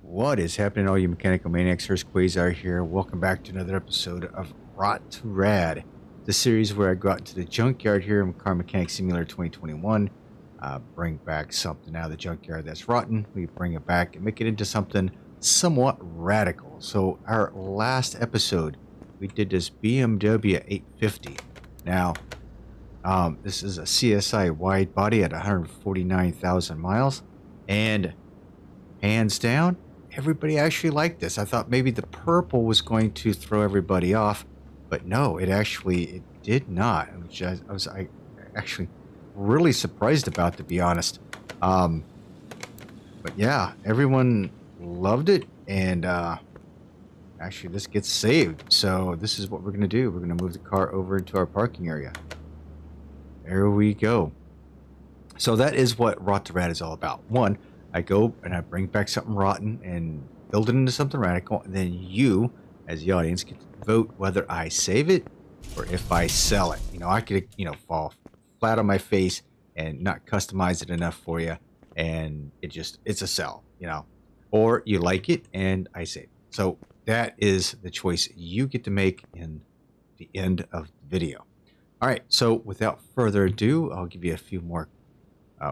What is happening, all you mechanical maniacs? Hurst Quayzar here. Welcome back to another episode of Rot2Rad, the series where I go out to the junkyard here in Car Mechanic Simulator 2021, bring back something out of the junkyard that's rotten. We bring it back and make it into something somewhat radical. So our last episode, we did this BMW 850. Now, this is a CSI wide body at 149,000 miles, and hands down, everybody actually liked this. I thought maybe the purple was going to throw everybody off, but no, it did not, which I was actually really surprised about, to be honest. But yeah, everyone loved it, and actually this gets saved. So this is what we're going to do. We're going to move the car over into our parking area. There we go. So that is what Rot2Rad is all about. One, I go and I bring back something rotten and build it into something radical, and then you, as the audience, get to vote whether I save it or if I sell it. You know, I could, fall flat on my face and not customize it enough for you, and it's a sell, or you like it and I save it. So that is the choice you get to make in the end of the video. All right, so without further ado, I'll give you a few more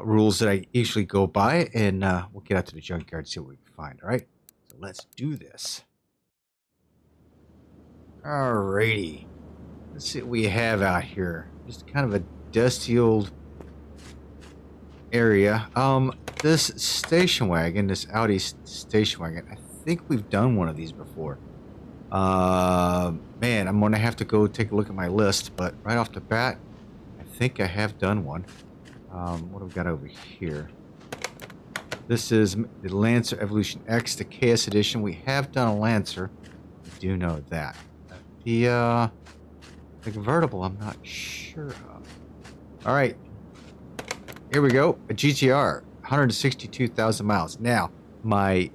rules that I usually go by, and we'll get out to the junkyard and see what we can find. All right, so let's do this. Alrighty, let's see what we have out here. Just kind of a dusty old area. This station wagon, this Audi station wagon, I think we've done one of these before. Man, I'm gonna have to go take a look at my list, but right off the bat, I think I have done one. What have we got over here? This is the Lancer Evolution X, the KS edition. We have done a Lancer. I do know that. The convertible, I'm not sure of. All right. Here we go. A GTR, 162,000 miles. Now, one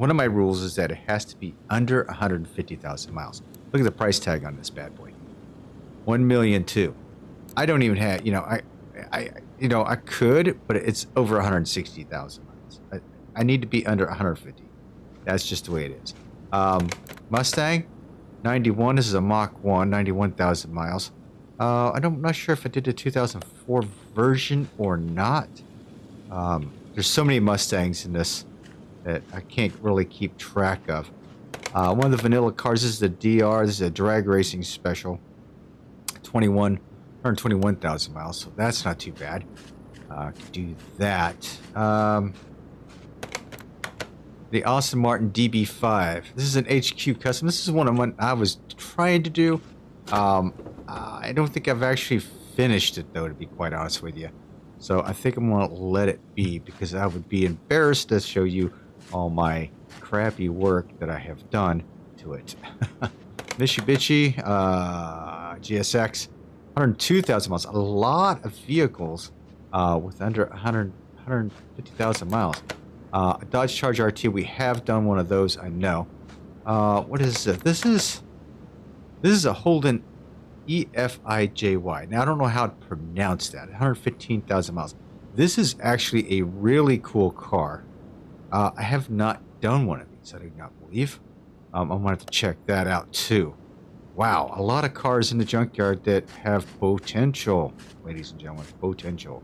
of my rules is that it has to be under 150,000 miles. Look at the price tag on this bad boy. $1,000,002. I don't even have, I could, but it's over 160,000 miles. I need to be under 150. That's just the way it is. Mustang, 91. This is a Mach 1, 91,000 miles. I'm not sure if I did the 2004 version or not. There's so many Mustangs in this that I can't really keep track of. One of the vanilla cars, this is the DR. This is a drag racing special. 121,000 miles, so that's not too bad. Could do that. The Aston Martin DB5. This is an HQ custom. This is one of what I was trying to do. I don't think I've actually finished it, though, to be quite honest with you. So I think I'm going to let it be, because I would be embarrassed to show you all my crappy work that I have done to it. Mitsubishi GSX. 102,000 miles. A lot of vehicles with under 150,000 miles. A Dodge Charger RT. We have done one of those, I know. What is it? This is a Holden EFIJY. Now, I don't know how to pronounce that. 115,000 miles. This is actually a really cool car. I have not done one of these, I do not believe. I'm going to have to check that out, too. Wow, a lot of cars in the junkyard that have potential, ladies and gentlemen, potential.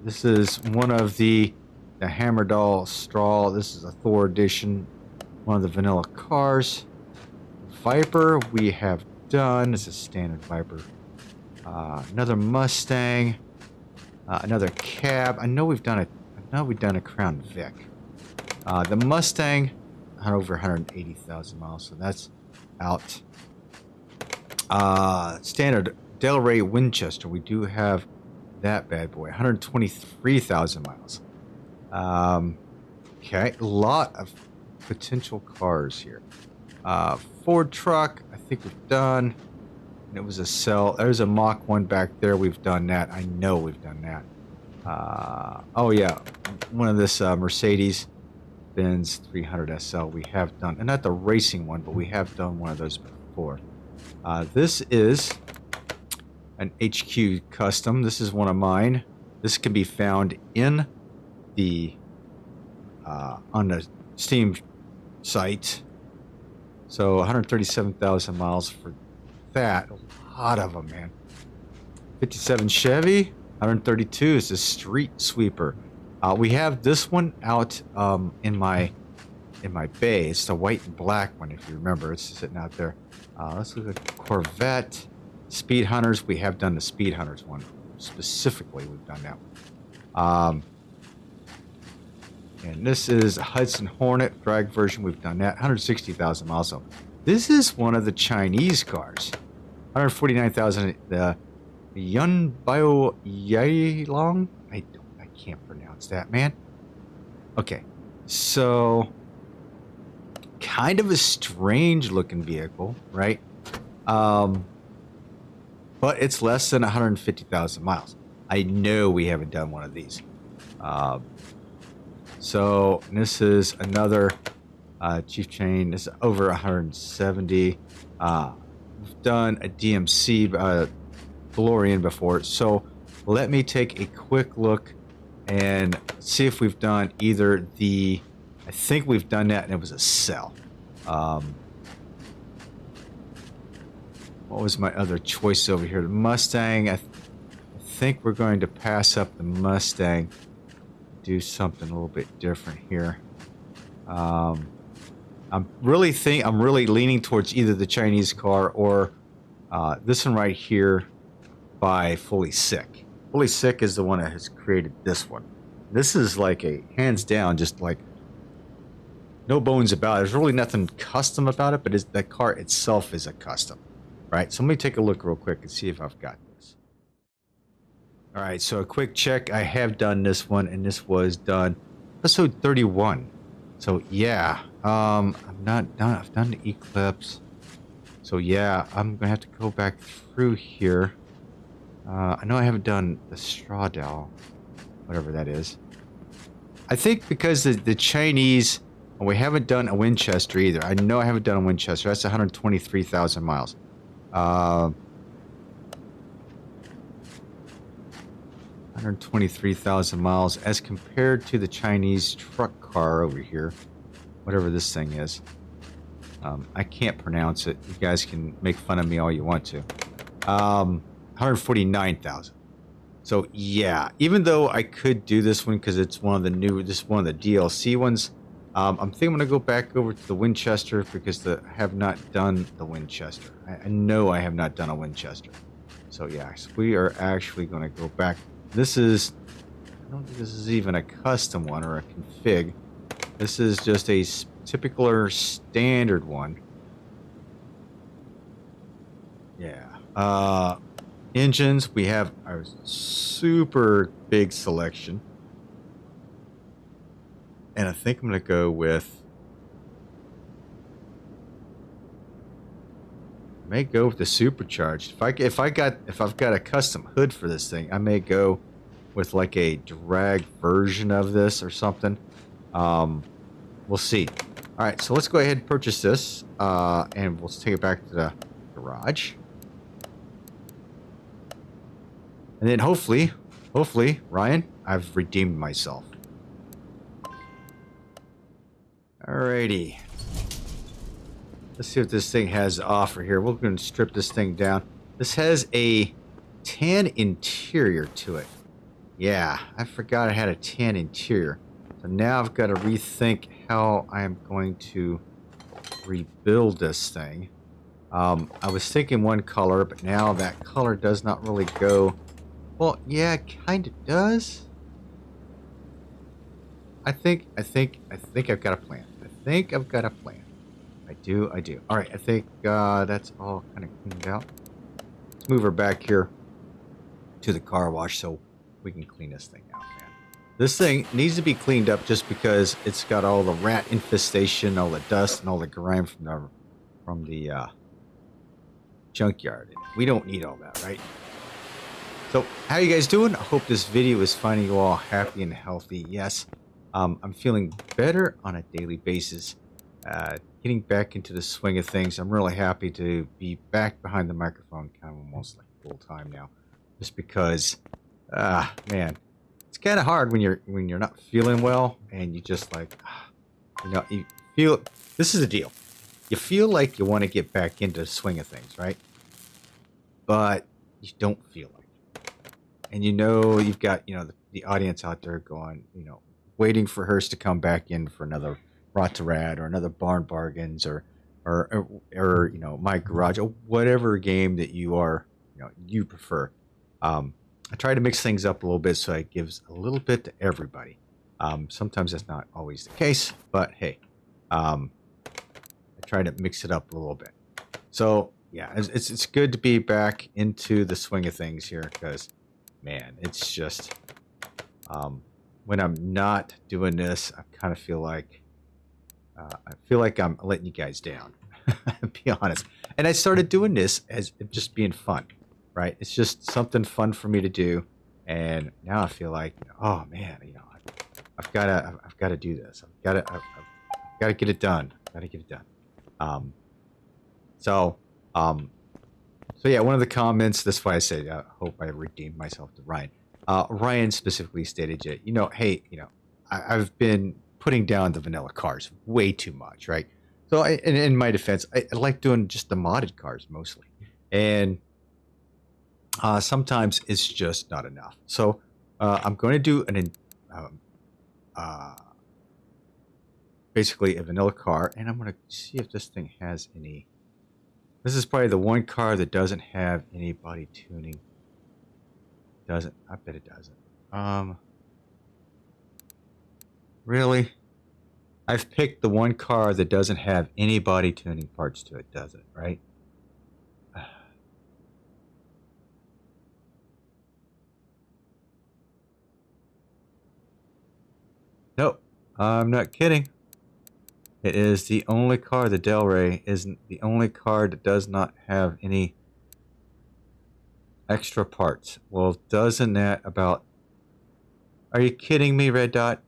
This is one of the Hammerdoll Straw. This is a Thor edition, one of the vanilla cars. Viper, we have done. This is a standard Viper. Another Mustang. Another cab. I know we've done a Crown Vic. The Mustang. Over 180,000 miles, so that's out. Standard Delray Winchester, we do have that bad boy, 123,000 miles. Okay, a lot of potential cars here. Ford truck, I think we've done. And it was a sell. There's a Mach 1 back there. We've done that. I know we've done that. Oh yeah, one of this Mercedes Benz 300 SL we have done, and not the racing one, but we have done one of those before. This is an HQ custom. This is one of mine. This can be found in the on the Steam site. So 137,000 miles for that. A lot of them, man. 57 Chevy, 132 is a street sweeper. We have this one out in my bay. It's the white and black one, if you remember. It's sitting out there. Let's look at Corvette. Speed Hunters. We have done the Speed Hunters one. Specifically, we've done that one. And this is a Hudson Hornet drag version. We've done that. 160,000 miles. So this is one of the Chinese cars. 149,000. The Yunbao Yailong. I can't pronounce that, man. Okay, so kind of a strange looking vehicle, right? But it's less than 150,000 miles. I know we haven't done one of these. So this is another Chief Chain. This is over 170. We've done a DMC DeLorean before. So let me take a quick look and see if we've done either the... I think we've done that, and it was a cell. What was my other choice over here? The Mustang. I think we're going to pass up the Mustang. Do something a little bit different here. I'm really leaning towards either the Chinese car or this one right here by Fully Sick. Fully Sick is the one that has created this one. This is like a hands down, just like no bones about it. There's really nothing custom about it, but the car itself is a custom, right? So let me take a look real quick and see if I've got this. All right, so a quick check. I have done this one, and this was done episode 31. So yeah, I'm not done. I've done the Eclipse. So yeah, I'm gonna have to go back through here. I know I haven't done the Stradale, whatever that is. I think because the Chinese, and we haven't done a Winchester either. I know I haven't done a Winchester. That's 123,000 miles. 123,000 miles as compared to the Chinese truck car over here, whatever this thing is. I can't pronounce it. You guys can make fun of me all you want to. 149,000. So yeah, even though I could do this one because it's one of the new, this is one of the DLC ones. I'm thinking I'm gonna go back over to the Winchester because I have not done the Winchester. I know I have not done a Winchester. So yeah, so we are actually gonna go back. This is, I don't think this is even a custom one or a config. This is just a typical or standard one. Yeah. Engines, we have a super big selection. And I think I'm going to go with... I may go with the supercharged. If I've got a custom hood for this thing, I may go with like a drag version of this or something. We'll see. All right, so let's go ahead and purchase this, and we'll take it back to the garage. And then hopefully, Ryan, I've redeemed myself. Alrighty. Let's see what this thing has to offer here. We're going to strip this thing down. This has a tan interior to it. Yeah, I forgot I had a tan interior. So now I've got to rethink how I am going to rebuild this thing. I was thinking one color, but now that color does not really go... Well, yeah, it kind of does. I think I've got a plan. I do. All right, I think that's all kind of cleaned out. Let's move her back here to the car wash so we can clean this thing out, man. This thing needs to be cleaned up just because it's got all the rat infestation, all the dust, and all the grime from the junkyard. We don't need all that, right? So, how you guys doing? I hope this video is finding you all happy and healthy. Yes, I'm feeling better on a daily basis. Getting back into the swing of things. I'm really happy to be back behind the microphone kind of almost like full time now. Just because, man, it's kind of hard when you're not feeling well and you just like, you know, you feel. This is the deal. You feel like you want to get back into the swing of things, right? But you don't feel like it. And you know you've got, you know, the audience out there going, you know, waiting for Hurst to come back in for another Rot2Rad or another Barn Bargains or you know, My Garage or whatever game that you are, you know, you prefer. I try to mix things up a little bit so it gives a little bit to everybody. Sometimes that's not always the case, but hey, I try to mix it up a little bit. So yeah, it's good to be back into the swing of things here because, man, it's just when I'm not doing this, I kind of feel like I'm letting you guys down. Be honest. And I started doing this as just being fun, right? It's just something fun for me to do, and now I feel like, oh man, you know, I've got to do this. I've got to get it done. Got to get it done. So yeah, one of the comments. That's why I said I hope I redeemed myself to Ryan. Ryan specifically stated, you know, hey, you know, I've been putting down the vanilla cars way too much, right? So in my defense, I like doing just the modded cars mostly, and sometimes it's just not enough. So I'm going to do basically a vanilla car, and I'm going to see if this thing has any. This is probably the one car that doesn't have any body tuning. Doesn't. I bet it doesn't. Really? I've picked the one car that doesn't have any body tuning parts to it, does it? Right? Nope. I'm not kidding. It is the only car, the Del Rey isn't the only car that does not have any extra parts. Well, doesn't that about... Are you kidding me, Red Dot?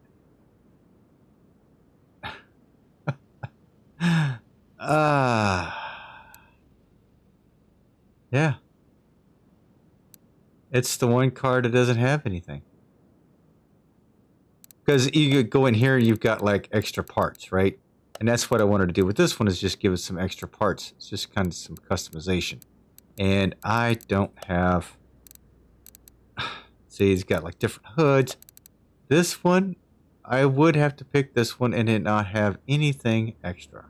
Yeah. It's the one car that doesn't have anything. Because you go in here, you've got like extra parts, right? And that's what I wanted to do with this one, is just give it some extra parts. It's just kind of some customization. And I don't have... See, it's got like different hoods. This one, I would have to pick this one and it not have anything extra.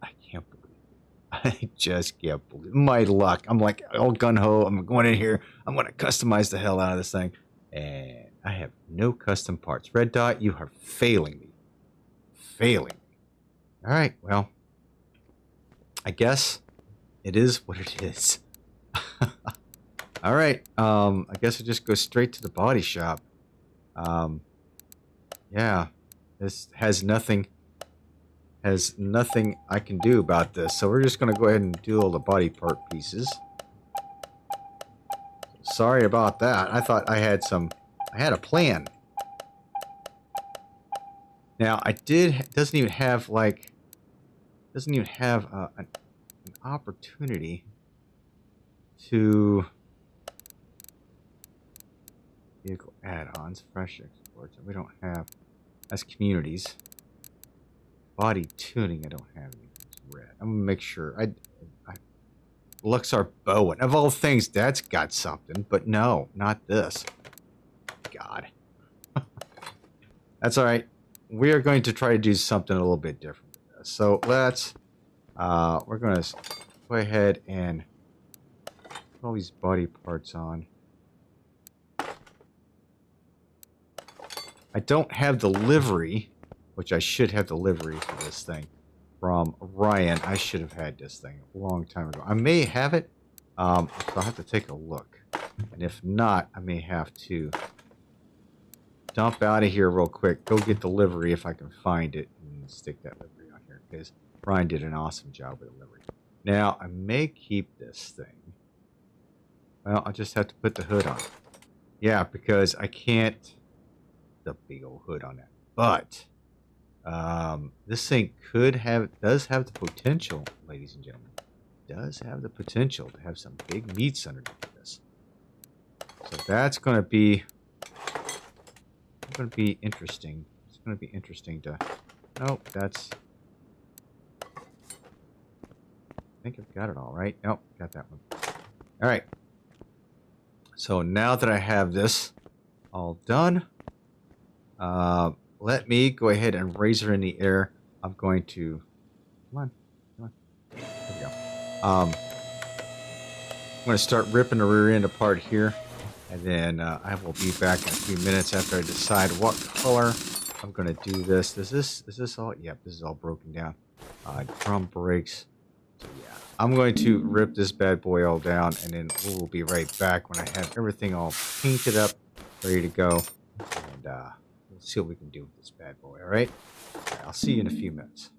I can't believe it. I just can't believe it. My luck. I'm like, all gun-ho. I'm going in here. I'm going to customize the hell out of this thing. And I have no custom parts. Red Dot, you are failing me. Failing me. All right, well, I guess it is what it is. All right, I guess I just go straight to the body shop. Yeah, this has nothing I can do about this. So we're just going to go ahead and do all the body part pieces. Sorry about that. I thought I had a plan. Now doesn't even have an opportunity to vehicle add-ons, fresh exports. We don't have, as communities. Body tuning, I don't have any. It's red. I'm gonna make sure. I Luxar Bowen. Of all things, that's got something, but no, not this. God. That's alright. We are going to try to do something a little bit different with this. So let's we're gonna go ahead and put all these body parts on. I don't have the livery, which I should have the livery for this thing from Ryan. I should have had this thing a long time ago. I may have it, so I'll have to take a look. And if not, I may have to dump out of here real quick, go get the livery if I can find it, and stick that livery on here, because Ryan did an awesome job with the livery. Now, I may keep this thing. Well, I'll just have to put the hood on. Yeah, because I can't... the big old hood on that. But this thing does have the potential, ladies and gentlemen, does have the potential to have some big meats underneath this. So that's going to be interesting. It's going to be interesting to. Nope, that's. I think I've got it all right. Nope, got that one. All right. So now that I have this all done, let me go ahead and raise her in the air. I'm going to. Come on. There we go. I'm going to start ripping the rear end apart here. And then I will be back in a few minutes after I decide what color I'm going to do this. Is this all? Yep, this is all broken down. Drum brakes. So yeah, I'm going to rip this bad boy all down, and then we will be right back when I have everything all painted up, ready to go. And we'll see what we can do with this bad boy, all right? I'll see you in a few minutes.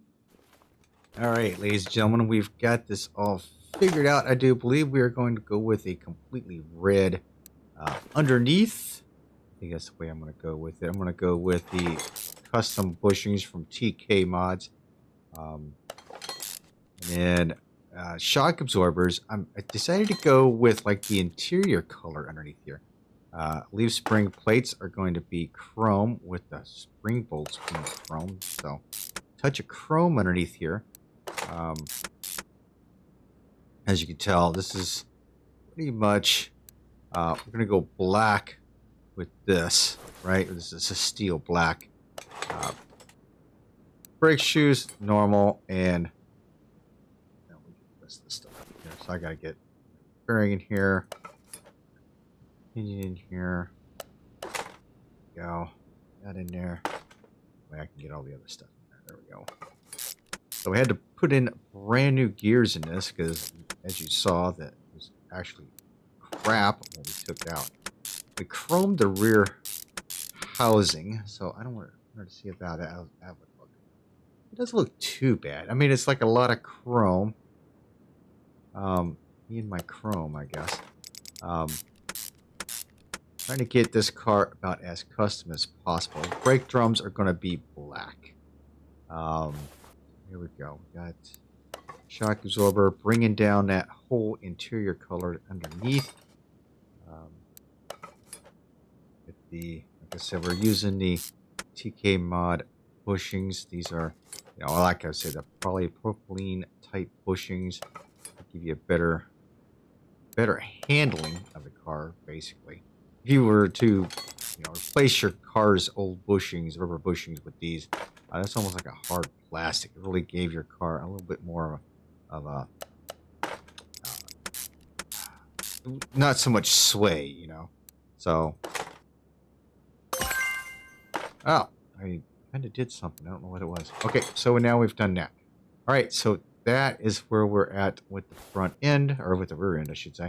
All right, ladies and gentlemen, we've got this all figured out. I do believe we are going to go with a completely red underneath. I think that's the way I'm going to go with it. I'm going to go with the custom bushings from TK Mods. And then shock absorbers. I decided to go with like the interior color underneath here. Leaf spring plates are going to be chrome with the spring bolts being chrome. So touch of chrome underneath here. As you can tell, this is pretty much we're gonna go black with this, right? This is a steel black. Brake shoes normal, and now we get the rest of the stuff in here. So I gotta get bearing in here, pinion in here. Go that in there. That way I can get all the other stuff in there. There we go. So we had to put in brand new gears in this because, as you saw, that was actually crap what we took out. We chromed the rear housing, so I don't want to see about that. How that would look. It doesn't look too bad. I mean, it's like a lot of chrome. Me and my chrome, I guess. Trying to get this car about as custom as possible. Brake drums are going to be black. Here we go. We got shock absorber, bringing down that whole interior color underneath. With the, like I said, we're using the TK Mod bushings. These are, you know, like I said, the polypropylene type bushings to give you a better handling of the car, basically. If you were to, you know, replace your car's old bushings, rubber bushings with these, that's almost like a hard plastic. It really gave your car a little bit more of a not so much sway, you know. So, oh, I kind of did something. I don't know what it was. Okay, so now we've done that. All right, so that is where we're at with the front end, or with the rear end, I should say.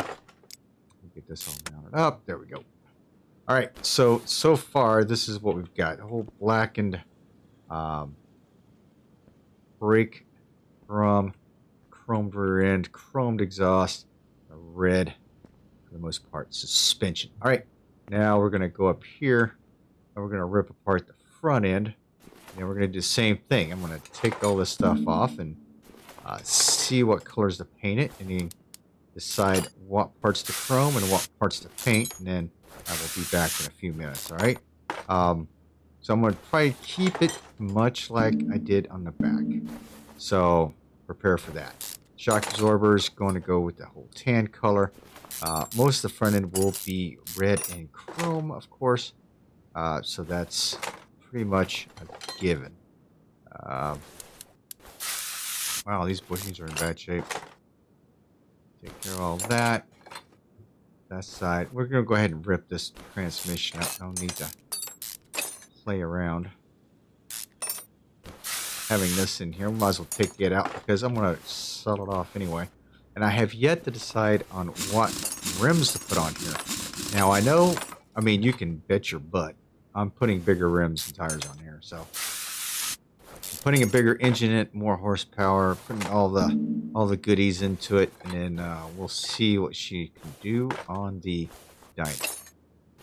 Get this all mounted up. There we go. All right, so far this is what we've got: a whole blackened brake drum, chromed rear end, chromed exhaust, a red, for the most part, suspension. All right, now we're going to go up here and we're going to rip apart the front end. And we're going to do the same thing. I'm going to take all this stuff off and see what colors to paint it, and then decide what parts to chrome and what parts to paint, and then I will be back in a few minutes. All right. So I'm going to probably keep it much like I did on the back. So prepare for that. Shock absorbers going to go with the whole tan color. Most of the front end will be red and chrome, of course. So that's pretty much a given. Wow, these bushings are in bad shape. Take care of all that. That side. We're going to go ahead and rip this transmission out. No need to play around having this in here. We might as well take it out because I'm going to sell it off anyway. And I have yet to decide on what rims to put on here. Now, I know, I mean, you can bet your butt I'm putting bigger rims and tires on here. So I'm putting a bigger engine in it, more horsepower, putting all the goodies into it, and then we'll see what she can do on the dyno.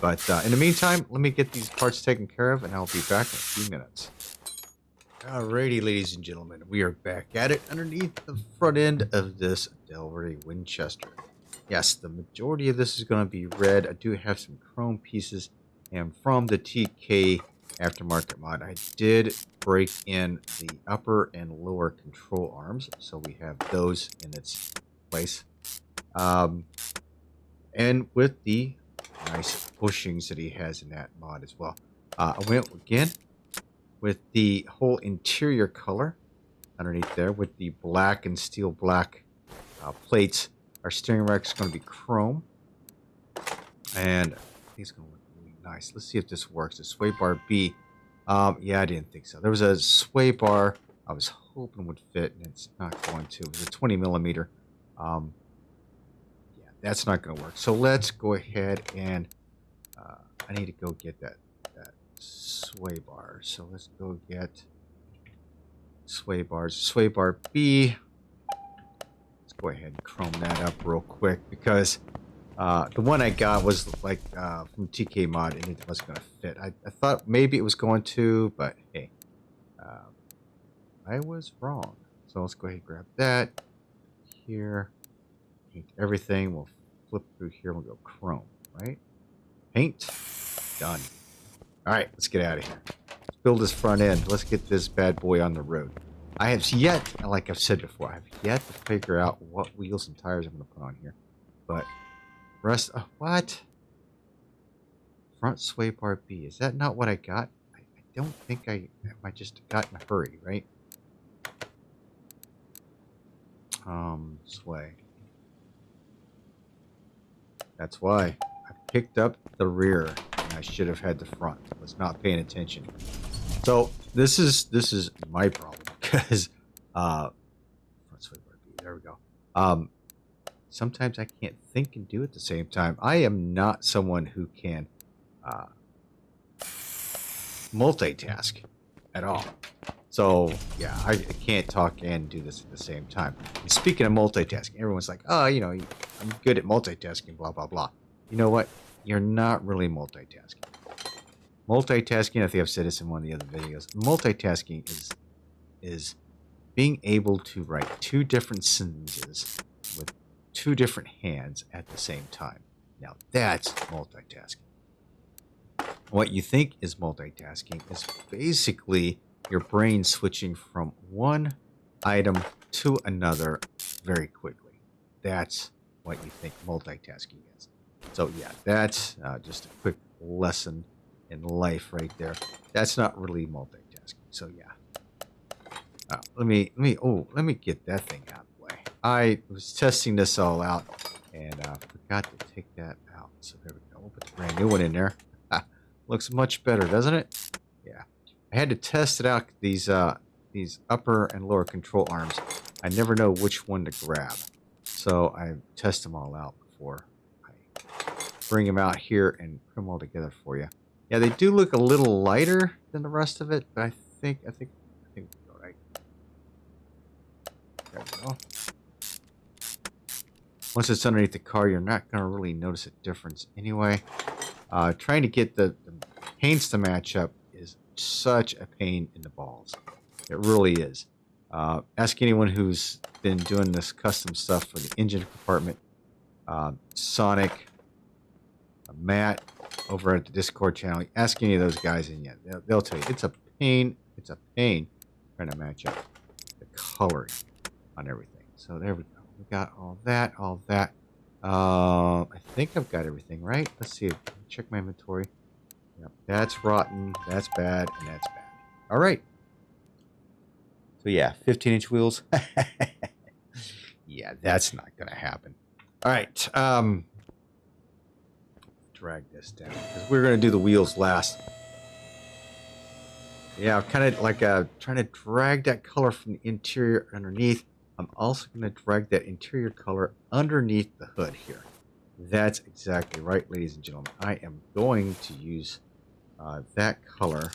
But in the meantime, let me get these parts taken care of, and I'll be back in a few minutes. Alrighty, ladies and gentlemen, we are back at it underneath the front end of this Delray Winchester. Yes, the majority of this is going to be red. I do have some chrome pieces, and from the TK aftermarket mod, I did break in the upper and lower control arms, so we have those in its place. And with the nice bushings that he has in that mod as well. I went again with the whole interior color underneath there with the black and steel black plates. Our steering rack is going to be chrome, and I think it's going to look really nice. Let's see if this works. The sway bar B. Yeah, I didn't think so. There was a sway bar I was hoping would fit, and it's not going to. It was a 20 millimeter. Yeah, that's not going to work. So let's go ahead and I need to go get that sway bar. So let's go get sway bars. Sway bar B. Let's go ahead and chrome that up real quick because the one I got was like from TK Mod and it wasn't going to fit. I thought maybe it was going to, but hey, I was wrong. So let's go ahead and grab that here. Paint everything. We'll flip through here. We'll go chrome, right? Paint. Done. All right, let's get out of here. Let's build this front end. Let's get this bad boy on the road. I have yet, like I've said before, I have yet to figure out what wheels and tires I'm going to put on here. But rest, what? Front sway bar B. Is that not what I got? I don't think I just got in a hurry, right? Sway. That's why I picked up the rear and I should have had the front. I was not paying attention. So this is my problem because front sway bar B. There we go. Sometimes I can't think and do it at the same time. I am not someone who can multitask at all. So yeah, I can't talk and do this at the same time. And speaking of multitasking, everyone's like, oh, you know, I'm good at multitasking, blah, blah, blah. You know what? You're not really multitasking. Multitasking, I think I've said this in one of the other videos, multitasking is being able to write two different sentences with two different hands at the same time. Now that's multitasking. What you think is multitasking is basically your brain switching from one item to another very quickly. That's what you think multitasking is. So yeah, that's just a quick lesson in life right there. That's not really multitasking. So yeah. Let me get that thing out of the way. I was testing this all out and forgot to take that out. So there we go. We'll put the brand new one in there. Looks much better, doesn't it? Yeah. I had to test it out, these upper and lower control arms. I never know which one to grab. So I test them all out before I bring them out here and put them all together for you. Yeah, they do look a little lighter than the rest of it, but I think we'll go right. There we go. Once it's underneath the car, you're not going to really notice a difference anyway. Trying to get the paints to match up is such a pain in the balls. It really is. Ask anyone who's been doing this custom stuff for the engine compartment. Sonic, Matt over at the Discord channel. Ask any of those guys, and yeah, they'll tell you it's a pain. It's a pain trying to match up the coloring on everything. So there we go. We got all that. I think I've got everything right. Let's see. Check my inventory. Yep, that's rotten. That's bad, and that's bad. All right. So yeah, 15-inch wheels. Yeah, that's not gonna happen. All right. Drag this down because we're gonna do the wheels last. Yeah, I'm kind of like trying to drag that color from the interior underneath. I'm also gonna drag that interior color underneath the hood here. That's exactly right, ladies and gentlemen. I am going to use that color.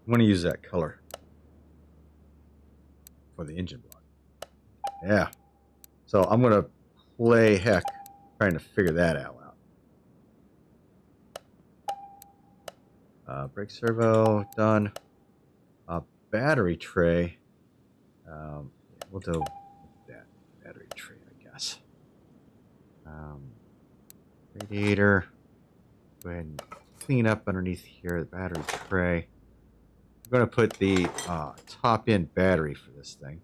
I'm going to use that color for the engine block. Yeah. So I'm going to play heck trying to figure that out. Brake servo, done. battery tray. We'll do that battery tray, I guess. Radiator. Go ahead and clean up underneath here the battery tray. I'm going to put the top end battery for this thing.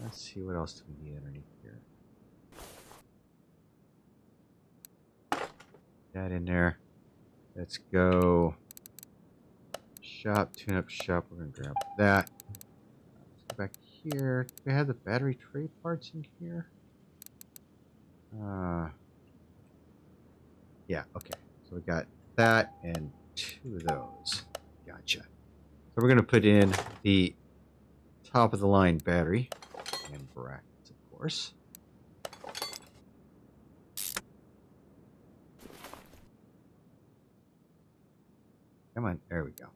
Let's see what else do we need underneath here. That in there. Let's go shop, tune up shop. We're going to grab that. Let's go back here. Do we have the battery tray parts in here? Yeah, okay. So we got that and 2 of those. Gotcha. So we're going to put in the top of the line battery and brackets, of course. Come on, there we go.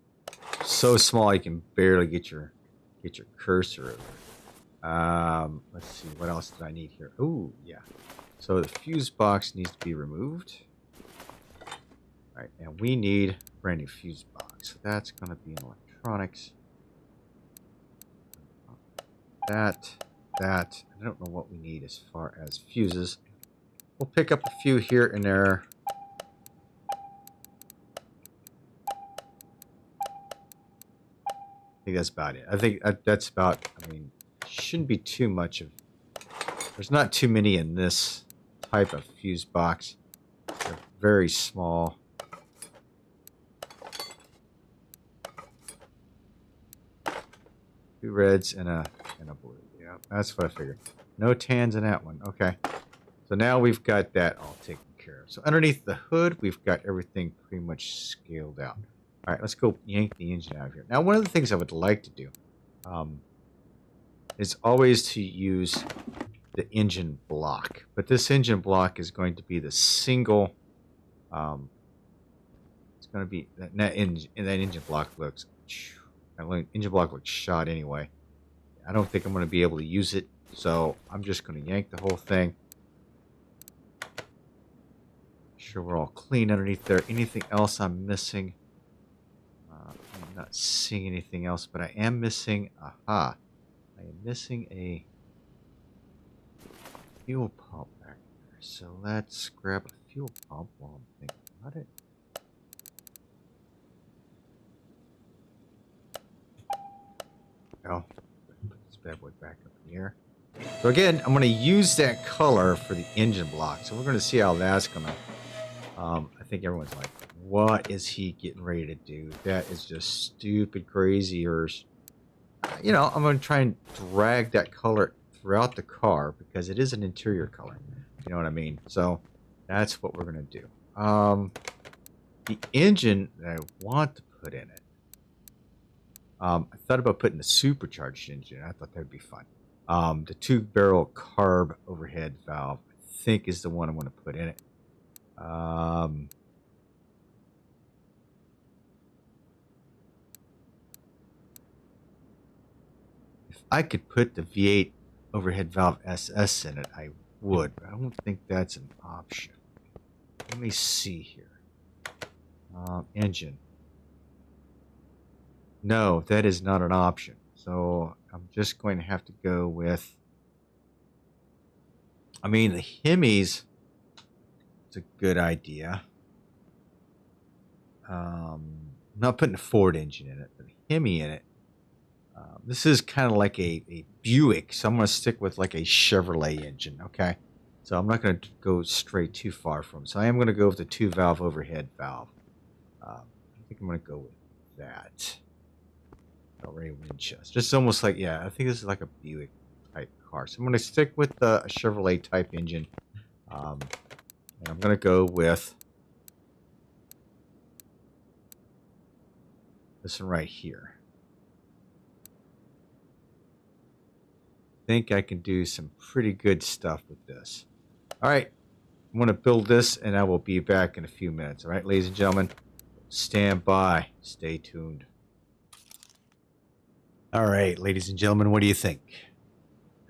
So small you can barely get your cursor over. Let's see, what else did I need here? Ooh, yeah. So the fuse box needs to be removed. All right, and we need a brand new fuse box. So that's going to be in electronics. That. I don't know what we need as far as fuses. We'll pick up a few here and there. I think that's about it. I think that's about, I mean, shouldn't be too much of, there's not too many in this type of fuse box. They're very small. Two reds and a blue. Yeah, that's what I figured. No tans in that one. Okay. So now we've got that all taken care of. So underneath the hood, we've got everything pretty much scaled out. All right, let's go yank the engine out of here. Now, one of the things I would like to do is always to use the engine block. But this engine block is going to be the single. It's going to be that engine block looks. Engine block looks shot anyway. I don't think I'm going to be able to use it, so I'm just going to yank the whole thing. Make sure we're all clean underneath there. Anything else I'm missing? I'm not seeing anything else, but I am missing. Aha! I am missing a fuel pump back there. So let's grab a fuel pump while I'm thinking about it. Oh, put this bad boy back up in the air. So again, I'm going to use that color for the engine block. So we're going to see how that's going to. I think everyone's like, what is he getting ready to do? That is just stupid, crazy, or you know, I'm going to try and drag that color throughout the car because it is an interior color. You know what I mean? So that's what we're going to do. The engine that I want to put in it. I thought about putting the supercharged engine. I thought that would be fun. The 2-barrel carb overhead valve, I think, is the one I'm going to put in it. If I could put the V8 overhead valve SS in it, I would, but I don't think that's an option. Let me see here. Engine. No, that is not an option. So I'm just going to have to go with, I mean, the Hemis. It's a good idea. I'm not putting a Ford engine in it, but a Hemi in it. This is kind of like a Buick, so I'm going to stick with like a Chevrolet engine, okay? So I'm not going to go straight too far from it. So I am going to go with the 2-valve overhead valve. I think I'm going to go with that. Already Winchester. Just almost like, yeah, I think this is like a Buick type car. So I'm going to stick with a Chevrolet type engine. And I'm going to go with this one right here. I think I can do some pretty good stuff with this. All right. I'm going to build this, and I will be back in a few minutes. All right, ladies and gentlemen, stand by. Stay tuned. All right, ladies and gentlemen, what do you think?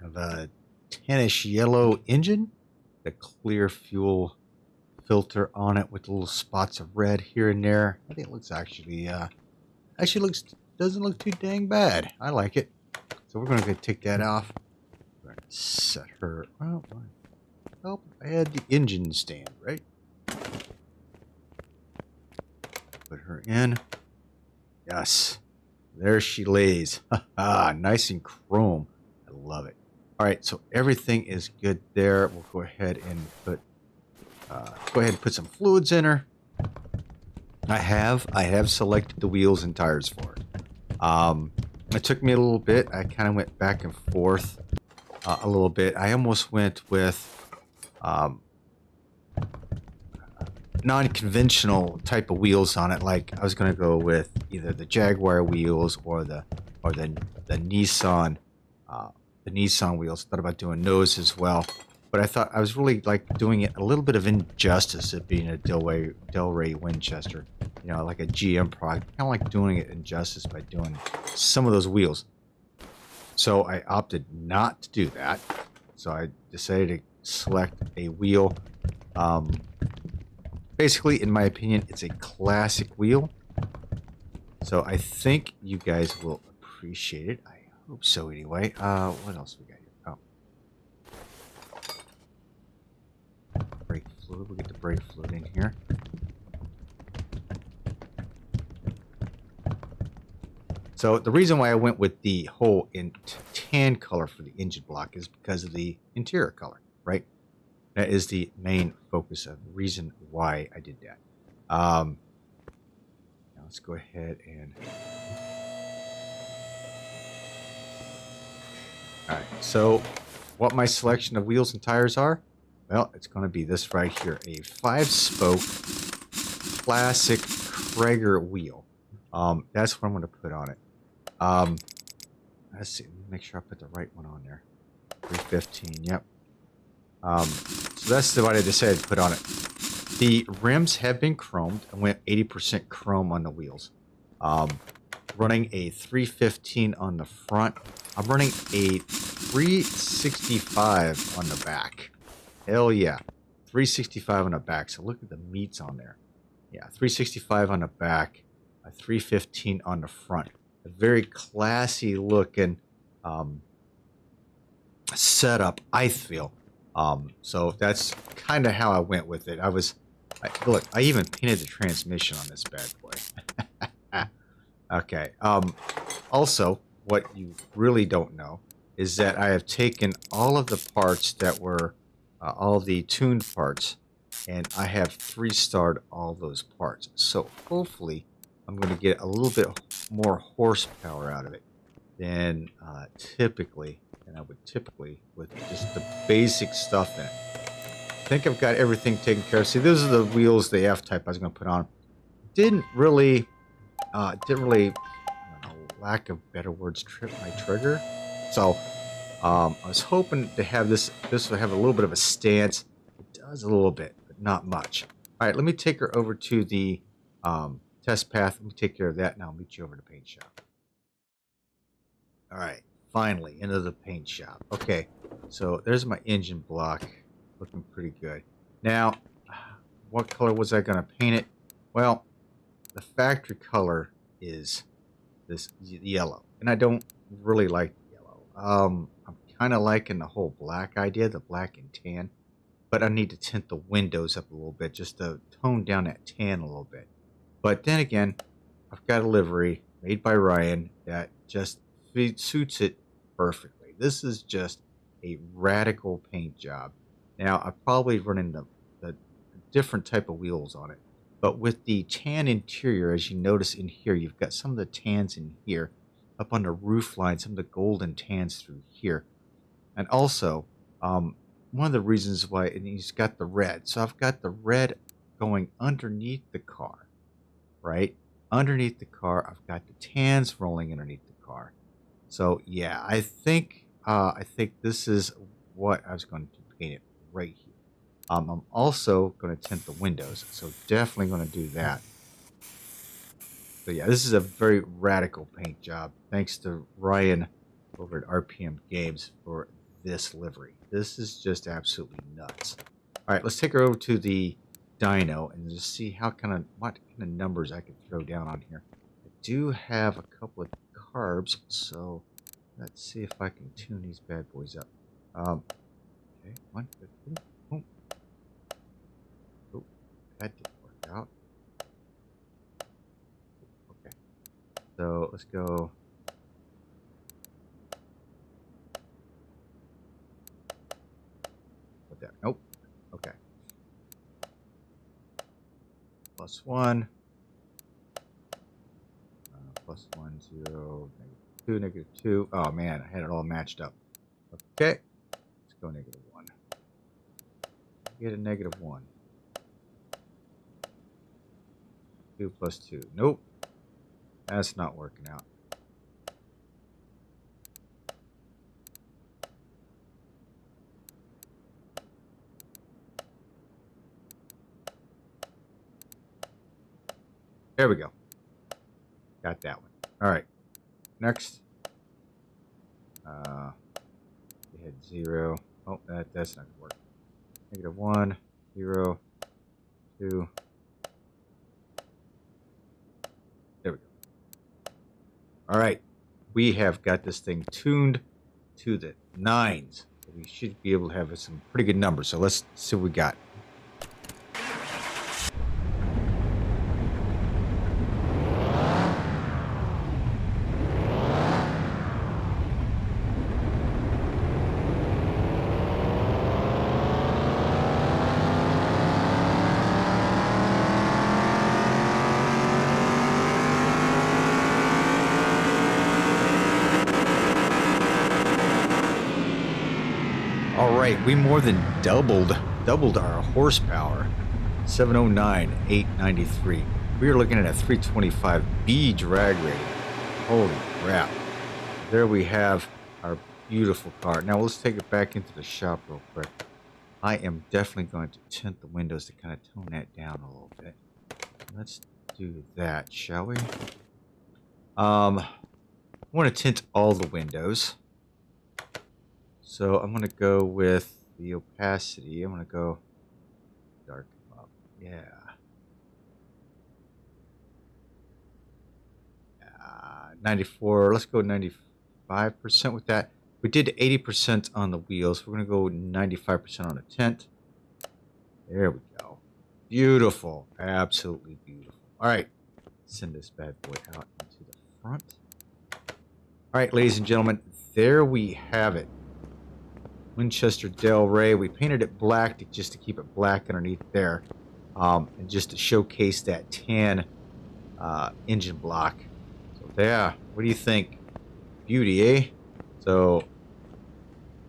Of a tannish yellow engine, the clear fuel filter on it with little spots of red here and there. I think it looks actually looks doesn't look too dang bad. I like it. So we're going to take that off. We're going to set her. Oh, I had the engine stand, right? Put her in. Yes. There she lays. Nice and chrome. I love it. All right, so everything is good there. We'll go ahead and put some fluids in her. I have selected the wheels and tires for it. It took me a little bit. I kind of went back and forth a little bit. I almost went with non-conventional type of wheels on it. Like I was going to go with either the Jaguar wheels or the Nissan wheels. Thought about doing those as well, but I thought I was really like doing it a little bit of injustice of being a Delray Winchester, you know, like a GM product. Kind of like doing it injustice by doing some of those wheels. So I opted not to do that. So I decided to select a wheel. Basically, in my opinion, it's a classic wheel. So I think you guys will appreciate it. I hope so anyway. What else we got here? Oh. Brake fluid. We'll get the brake fluid in here. So the reason why I went with the whole tan color for the engine block is because of the interior color, right? That is the main focus of the reason why I did that. Now let's go ahead and... Alright, so what my selection of wheels and tires are? Well, it's going to be this right here. A 5-spoke classic Krager wheel. That's what I'm going to put on it. Let's see. Make sure I put the right one on there. 315, yep. So that's what I decided to put on it. The rims have been chromed. I went 80% chrome on the wheels. Running a 315 on the front. I'm running a 365 on the back. Hell yeah. 365 on the back. So look at the meats on there. Yeah, 365 on the back. A 315 on the front. A very classy looking setup, I feel. So that's kind of how I went with it. Look, I even painted the transmission on this bad boy. Okay. Also, what you really don't know is that I have taken all of the parts that were all the tuned parts, and I have 3-starred all those parts. So hopefully I'm going to get a little bit more horsepower out of it than I would typically with just the basic stuff in it. I think I've got everything taken care of. See, those are the wheels, the F-type I was going to put on. Didn't really, I don't know, lack of better words, trip my trigger. So I was hoping to have this would have a little bit of a stance. It does a little bit, but not much. All right, let me take her over to the test path. Let me take care of that, and I'll meet you over to the paint shop. All right, finally into the paint shop. Okay, so there's my engine block, looking pretty good. Now, what color was I going to paint it? Well, the factory color is this yellow, and I don't really like yellow. I'm kind of liking the whole black idea, the black and tan, but I need to tint the windows up a little bit just to tone down that tan a little bit. But then again, I've got a livery made by Ryan that just suits it perfectly. This is just a radical paint job. Now, I'm probably running the different type of wheels on it. But with the tan interior, as you notice in here, you've got some of the tans in here. Up on the roof line, some of the golden tans through here. And also, one of the reasons why, and he's got the red. So I've got the red going underneath the car, right? Underneath the car, I've got the tans rolling underneath the car. So yeah, I think this is what I was going to paint it right here. I'm also going to tint the windows, so definitely going to do that. So yeah, this is a very radical paint job. Thanks to Ryan over at RPM Games for this livery. This is just absolutely nuts. All right, let's take her over to the dyno and just see what kind of numbers I can throw down on here. I do have a couple of carbs, so let's see if I can tune these bad boys up. Okay, one, two, boom. Oh, that didn't work out. Okay, so let's go. What there? Nope. Okay. +1. +1, 0, -2, -2. Oh man, I had it all matched up. Okay, let's go -1. Get a -1. 2 + 2. Nope, that's not working out. There we go. Got that one. All right. Next. We had 0. Oh, that's not gonna work. -1, 0, 2. There we go. All right. We have got this thing tuned to the 9s. So we should be able to have some pretty good numbers. So let's see what we got. All right, we more than doubled our horsepower. 709, 893. We are looking at a 325B drag rating. Holy crap. There we have our beautiful car. Now let's take it back into the shop real quick. I am definitely going to tint the windows to kind of tone that down a little bit. Let's do that, shall we? I want to tint all the windows. So I'm going to go with the opacity. I'm going to go darken up. Yeah. 94. Let's go 95% with that. We did 80% on the wheels. We're going to go 95% on the tint. There we go. Beautiful. Absolutely beautiful. All right. Send this bad boy out into the front. All right, ladies and gentlemen, there we have it. Winchester Del Rey. We painted it black just to keep it black underneath there, and just to showcase that tan engine block. So yeah, what do you think? Beauty, eh? So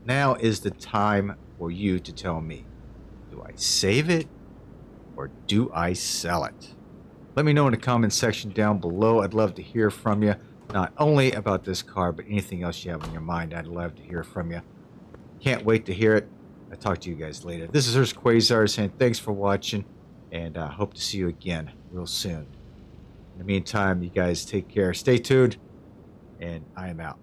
now is the time for you to tell me, do I save it or do I sell it? Let me know in the comment section down below. I'd love to hear from you, not only about this car, but anything else you have on your mind. I'd love to hear from you. Can't wait to hear it. I'll talk to you guys later. This is Hurst Quayzar saying thanks for watching, and I hope to see you again real soon. In the meantime, you guys take care. Stay tuned, and I am out.